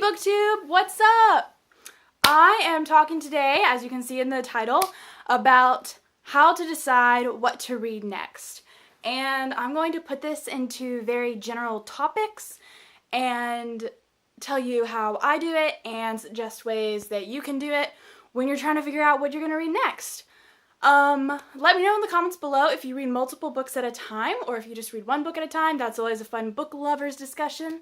BookTube, what's up? I am talking today, as you can see in the title, about how to decide what to read next. And I'm going to put this into very general topics and tell you how I do it and suggest ways that you can do it when you're trying to figure out what you're going to read next. Let me know in the comments below if you read multiple books at a time or if you just read one book at a time. That's always a fun book lovers discussion.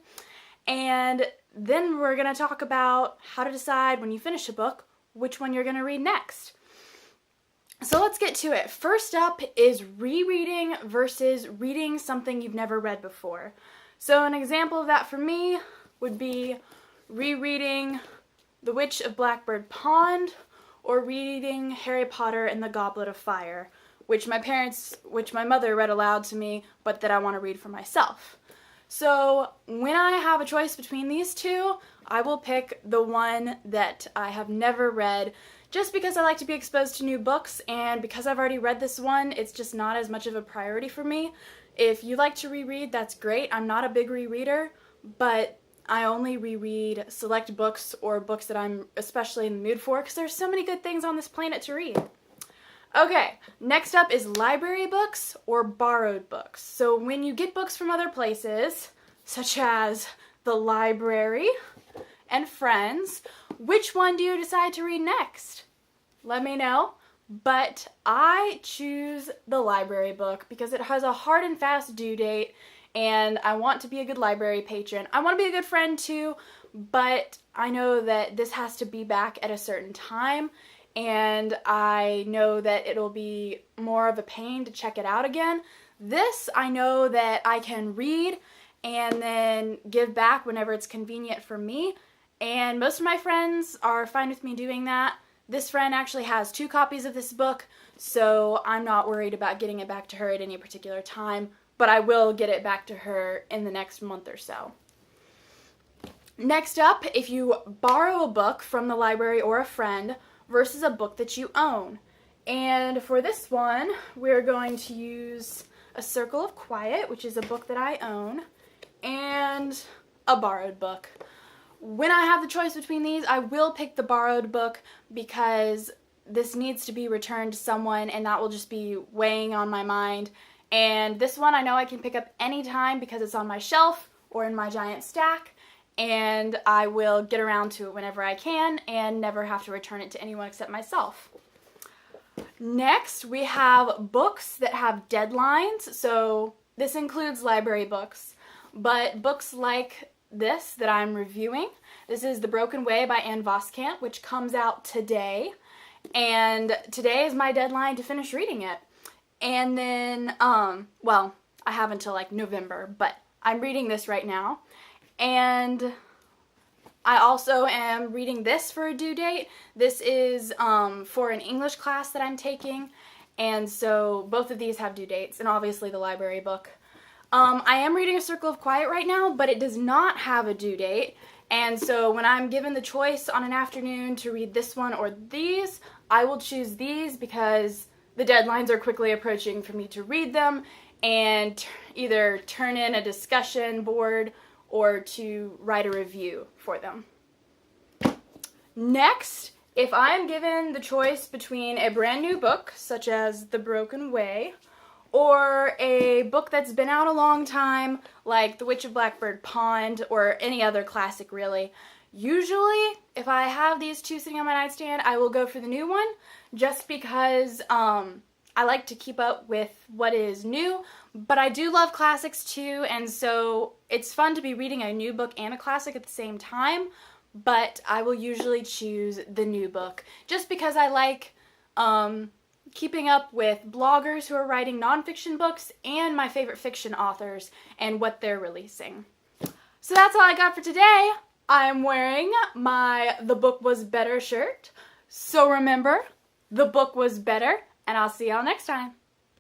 And then we're going to talk about how to decide when you finish a book which one you're going to read next. So let's get to it. First up is rereading versus reading something you've never read before. So an example of that for me would be rereading The Witch of Blackbird Pond or reading Harry Potter and the Goblet of Fire, which my mother read aloud to me, but that I want to read for myself. So when I have a choice between these two, I will pick the one that I have never read just because I like to be exposed to new books, and because I've already read this one, it's just not as much of a priority for me. If you like to reread, that's great. I'm not a big rereader, but I only reread select books or books that I'm especially in the mood for because there's so many good things on this planet to read. Okay, next up is library books or borrowed books. So when you get books from other places, such as the library and friends, which one do you decide to read next? Let me know. But I choose the library book because it has a hard and fast due date, and I want to be a good library patron. I want to be a good friend too, but I know that this has to be back at a certain time, and I know that it'll be more of a pain to check it out again. This, I know that I can read and then give back whenever it's convenient for me, and most of my friends are fine with me doing that. This friend actually has 2 copies of this book, so I'm not worried about getting it back to her at any particular time, but I will get it back to her in the next month or so. Next up, if you borrow a book from the library or a friend versus a book that you own. And for this one, we're going to use A Circle of Quiet, which is a book that I own, and a borrowed book. When I have the choice between these, I will pick the borrowed book because this needs to be returned to someone, and that will just be weighing on my mind. And this one I know I can pick up anytime because it's on my shelf or in my giant stack, and I will get around to it whenever I can and never have to return it to anyone except myself. Next, we have books that have deadlines. So this includes library books, but books like this that I'm reviewing. This is The Broken Way by Anne Voskamp, which comes out today, and today is my deadline to finish reading it. And then, well, I have until like November, but I'm reading this right now. And I also am reading this for a due date. This is for an English class that I'm taking, and so both of these have due dates, and obviously the library book. I am reading A Circle of Quiet right now, but it does not have a due date, and so when I'm given the choice on an afternoon to read this one or these, I will choose these because the deadlines are quickly approaching for me to read them and either turn in a discussion board or to write a review for them. Next, if I'm given the choice between a brand new book, such as The Broken Way, or a book that's been out a long time, like The Witch of Blackbird Pond, or any other classic really, usually if I have these two sitting on my nightstand, I will go for the new one, just because I like to keep up with what is new, but I do love classics too, and so it's fun to be reading a new book and a classic at the same time, but I will usually choose the new book, just because I like keeping up with bloggers who are writing nonfiction books and my favorite fiction authors and what they're releasing. So that's all I got for today. I'm wearing my The Book Was Better shirt, so remember, the book was better, and I'll see y'all next time.